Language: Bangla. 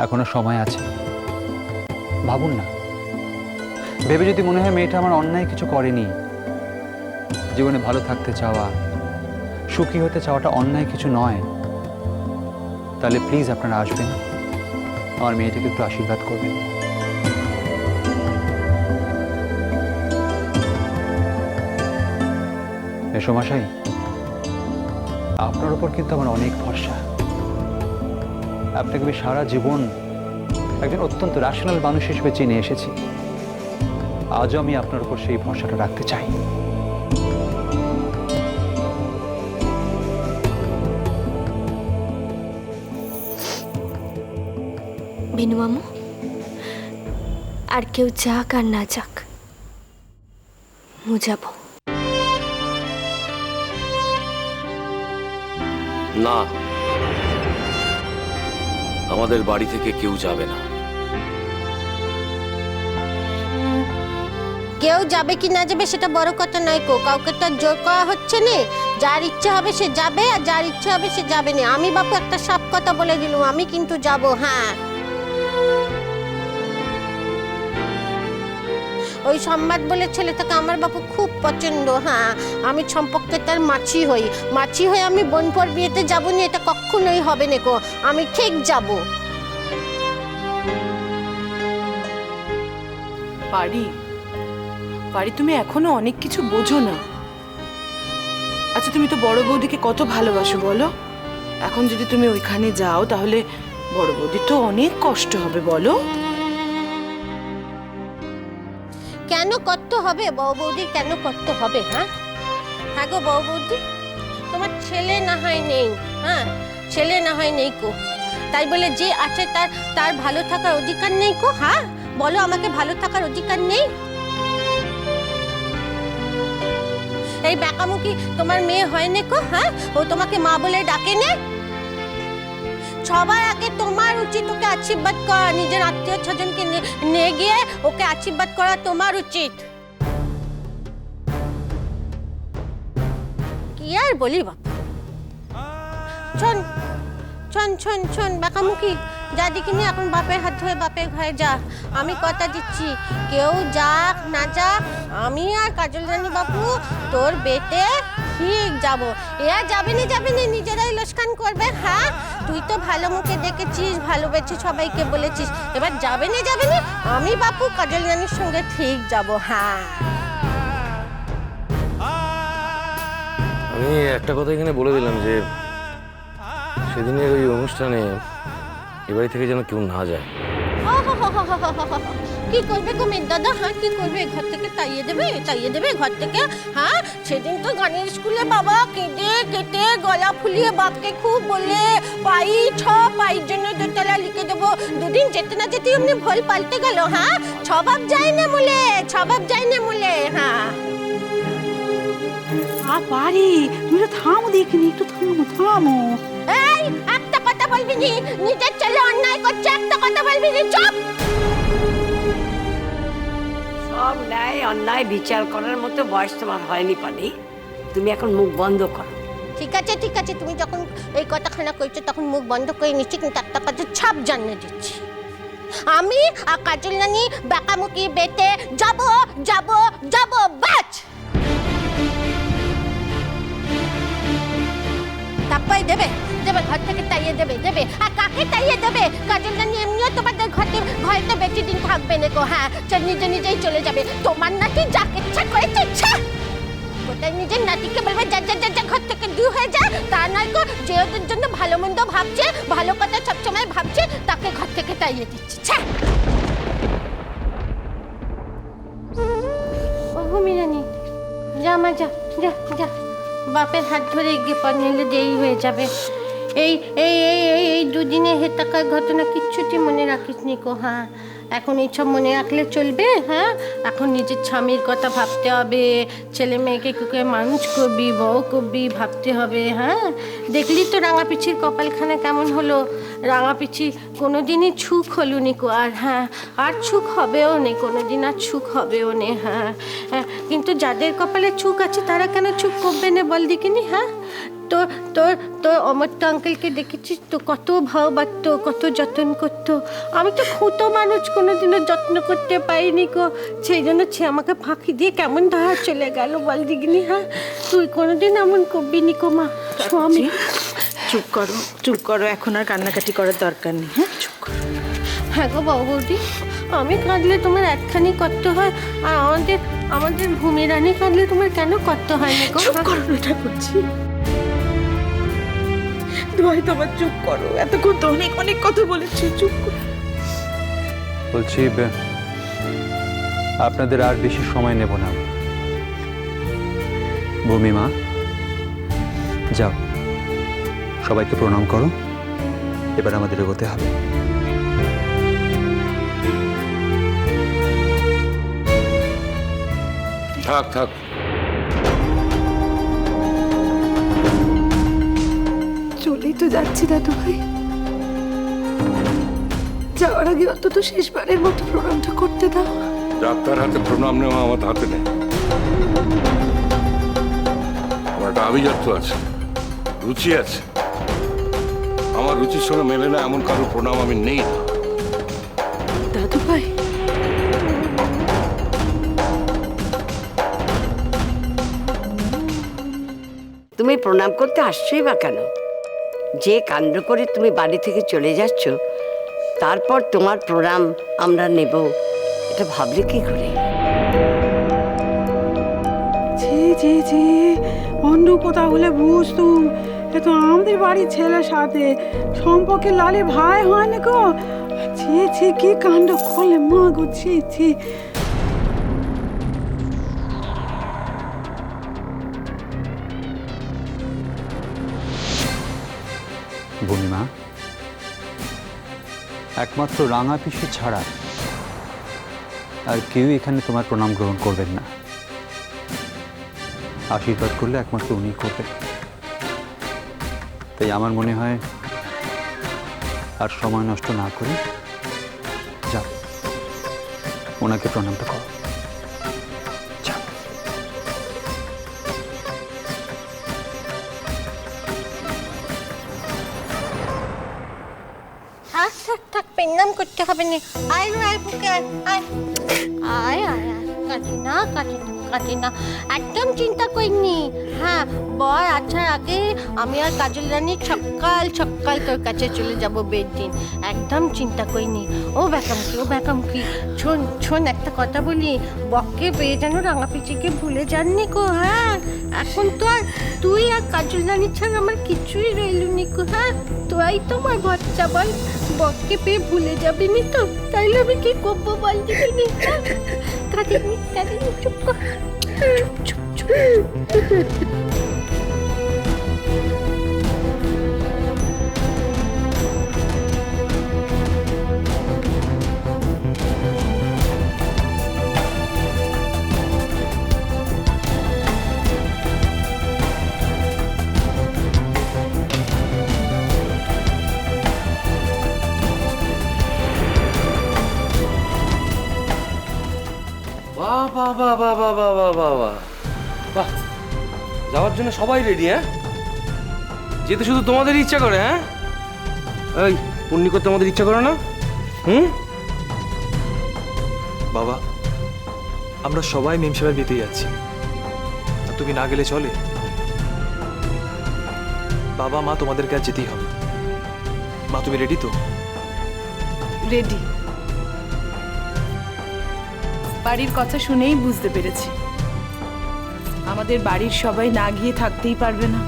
এখনো সময় আছে, ভাবুন না। ভেবে যদি মনে হয় মেয়েটা আমার অন্যায় কিছু করেনি, জীবনে ভালো থাকতে চাওয়া, সুখী হতে চাওয়াটা অন্যায় কিছু নয়, তাহলে প্লিজ আপনারা আসবেন, আমার মেয়েটাকে একটু আশীর্বাদ করবেন। মেসোমশাই, আপনার উপর কিন্তু আমার অনেক ভরসা। আপনাকে আমি সারা জীবন একজন অত্যন্ত রেশনাল মানুষ হিসেবে চিনে এসেছি। আজও আমি আপনার উপর সেই ভরসাটা রাখতে চাই। বিনু মামু, আর কেউ যাক আর না যাক, যাবো না, আমাদের বাড়ি থেকে কেউ যাবে না। কেউ যাবে কি না যাবে সেটা বড় কথা নয় কো, কাউকে তো জোর করা হচ্ছে না। যার ইচ্ছা হবে সে যাবে, আর যার ইচ্ছা হবে সে যাবে না। আমি বাপু একটা সাপ কথা বলে দিলুম, আমি কিন্তু যাব। হ্যাঁ, ওই সম্বাদ বলে ছেলেটাকে আমার বাপু খুব পছন্দ। হ্যাঁ, আমি সম্পর্কে তার মাছি হই আমি বোনপর বিয়েতে যাবো না, এটা কখনোই হবে না কো। আমি ঠিক যাব। পারি তুমি এখনো অনেক কিছু বোঝো না। আচ্ছা, তুমি তো বড় বৌদিকে কত ভালোবাসো বলো। এখন যদি তুমি ওইখানে যাও তাহলে বড় বৌদির তো অনেক কষ্ট হবে বলো। কেন করতে হবে বউ বৌদি, কেন করতে হবে? হ্যাঁ হ্যাঁ গো বউ বৌদি, তোমার ছেলে না হয় নেই। হ্যাঁ, ছেলে না হয় নেই কো, তাই বলে যে আছে তার ভালো থাকার অধিকার নেই কো? হ্যাঁ বলো, আমাকে ভালো থাকার অধিকার নেই? এই বেকামুখী তোমার মেয়ে হয় না কো? হ্যাঁ, ও তোমাকে মা বলে ডাকে না? সবার আগে তোমার উচিত ওকে আশীর্বাদ করা, নিজের আত্মীয় স্বজনকে নিয়ে গিয়ে ওকে আশীর্বাদ করা তোমার উচিত। কি আর বলি বাপ, শোন শোন শোন শোন বেকামুখী, যা দেখিনি এখন বাপের হাত ধরে বাপের ঘরে যা। আমি কথা দিচ্ছি, কেউ যাক না যাক, আমি আর কাজল রানী বাবু তোর বেটে ঠিক যাব। এরা যাবে না, নিজেরাই লোসকান করবে। হ্যাঁ, তুই তো ভালো মুখে দেখেছিস, ভালোবেসে সবাইকে বলেছিস, এবার যাবে না আমি বাপু কাজল রানীর সঙ্গে ঠিক যাব। হ্যাঁ, আমি একটা কথা এখানে বলে দিলাম যে সেদিনের ওই অনুষ্ঠানে এ বাড়ি থেকে যেন কেউ না যায়। কি করবে গো মেয়ের দাদা? হ্যাঁ, কি করবে? ঘর থেকে তাইয়ে দেবে ঘর থেকে? হ্যাঁ, সেদিন তো গানের স্কুলে বাবা কেঁদে কেটে গলা ফুলিয়ে বাপকে খুব বলে পাইয়ের জন্য দোতলা লিখে দেবো। দুদিন যেতে না যেতে এমনি ভুল পাল্টে গেল। হ্যাঁ, স্বভাব যায় না মূলে। হ্যাঁ পারি, তুমি তো থামো, দেখিনি, একটু থামো। এই একটা কথা বলবি নি, নিজের ছেলে অন্যায় করছে একটা কথা বলবি নি, চুপ। সব ন্যায় অন্যায় বিচার করার মতো বয়স তোমার হয়নি পারি, তুমি এখন মুখ বন্ধ করো। ঠিক আছে, তুমি যখন এই কথাখানা কইছো তখন মুখ বন্ধ করে নিচ্ছি, কিন্তু একটা কথা ছাপ জানিয়ে দিচ্ছি, আমি আর কাজল রানী বেকামুখী বেটে যাব। বাচ তারপরে দেবে ঘর থেকে তাইয়ে দেবে। আর কাকে তাইয়ে দেবে? কাজল রানী এমনিও তোমাদের ঘরে বেশি দিন থাকবে না গো। হ্যাঁ, নিজেই চলে যাবে। তোমার নাতি যাকে ইচ্ছা করেছে ইচ্ছা, কোথায় নিজের নাতিকে বলবে যা ঘর থেকে দূর হয়ে যায়, তা নয় গো। যে ওদের জন্য ভালো মন্দ ভাবছে, ভালো কথা সবসময় ভাবছে, তাকে ঘর থেকে তাইয়ে দিচ্ছে। ও মিরানি, যা মা, যা বাপের হাত ধরে এগিয়ে পড়, নিলে দেরি হয়ে যাবে। এই দুদিনে হেতাকার ঘটনা কিচ্ছুটি মনে রাখিস নি কো। হ্যাঁ, এখন এইসব মনে রাখলে চলবে? হ্যাঁ, এখন নিজের স্বামীর কথা ভাবতে হবে, ছেলে মেয়েকে কুকে মানুষ করবি, বউ করবি, ভাবতে হবে। হ্যাঁ, দেখলি তো রাঙাপিছির কপালখানা কেমন হলো। রাঙাপিছি কোনোদিনই ছুক হলো নিকো, আর হ্যাঁ আর ছুক হবেও নেই, কোনোদিন আর ছুক হবেও নেই। হ্যাঁ, কিন্তু যাদের কপালে ছুক আছে তারা কেন ছুক করবে না বল দেখিনি? হ্যাঁ, তোর তোর তোর অমর্ত্য আঙ্কেলকে দেখেছিস তো, কত ভাবাত্ত, কত যত্ন করতো। আমি তো খুঁতো মানুষ, কোনোদিনও যত্ন করতে পারিনি গো। সেই জন্য সে আমাকে ফাঁকি দিয়ে কেমন ধারা চলে গেল বল দিগনি। হ্যাঁ, তুই কোনোদিন এমন করবি নি কো মা। আমি চুপ করো, এখন আর কান্নাকাটি করার দরকার নেই। হ্যাঁ, চুপ করো। হ্যাঁ গো বাবু বৌদি, আমি কাঁদলে তোমার একখানি কষ্ট হয়, আর আমাদের ভূমি রানী কাঁদলে তোমার কেন কষ্ট হয় না গো? চুপ করো, এটা করছি। ভাই তোমার চুপ করো, এতক্ষণ তো অনেক অনেক কথা বলেছি, চুপ করো। বলছি আপনাদের আর বেশি সময় নেব না। ভূমিমা, যাও, সবাইকে প্রণাম করো। এবার আমাদের এগোতে হবে। থাক থাক, চলেই তো যাচ্ছি দাদু ভাই, যাওয়ার আগে অন্তত শেষবারের মতো প্রণামটা করতে দাও। ডাক্তার হাতে প্রণাম নেওয়া আমার হাতে নেই। আমার একটা আভিজাত্য আছে, রুচি আছে। আমার রুচির সঙ্গে মেলে না এমন কারো প্রণাম আমি নেই না। দাদু ভাই, তুমি প্রণাম করতে আসছোই বা কেন? যে কাণ্ড করে তুমি বাড়ি থেকে চলে যাচ্ছ, তারপর তোমার প্রণাম আমরা নেব, এটা ভাবলে কি করে? জি অন্য কোথাও হলে বুঝতুম। এ তো আমাদের বাড়ির ছেলের সাথে সম্পর্কে লালে ভাই হয় না গো। ছি কি কাণ্ড করলে মা গো, ছি। ভূমিমা, একমাত্র রাঙা পিসি ছাড়া আর কেউ এখানে তোমার প্রণাম গ্রহণ করবেন না। আশীর্বাদ করলে একমাত্র উনি করবেন। তাই আমার মনে হয় আর সময় নষ্ট না করে যাও, ওনাকে প্রণামটা করো। যাও। থাক, প্রণাম করতে হবে না। আয় বুকে আয়, কাটে না, একদম চিন্তা করিনি। হ্যাঁ, বর আসার আগে আমি আর কাজল রানী সকাল তোর কাছে চলে যাব বের দিন, একদম চিন্তা করিনি। ও ব্যাকামকি, শোন একটা কথা বলি, বককে পেয়ে যেন রাঙা পিচিকে ভুলে যাননি গো। হ্যাঁ, এখন তো আর তুই আর কাজল রানী ছাড়া আমার কিছুই রইল নি গো। হ্যাঁ, তোরাই তো আমার বাচ্চা, বল বককে পেয়ে ভুলে যাবি নি তো? তাইলে আমি কি করবো বল দিবি? কাঁদিনি, চুপ কর, চুপ। বাহ, যাওয়ার জন্য সবাই রেডি? হ্যাঁ, যেতে শুধু তোমাদের ইচ্ছা করে? হ্যাঁ, এই পুণ্যি করতে আমাদের ইচ্ছা করে না? বাবা, আমরা সবাই মেম সাহেবের বিয়েতে যাচ্ছি, আর তুমি না গেলে চলে? বাবা মা তোমাদেরকে আর যেতেই হবে। মা, তুমি রেডি তো? রেডি। বাড়ির কথা শুনেই বুঝতে পেরেছি আমাদের বাড়ির সবাই না গিয়ে থাকতেই পারবে না।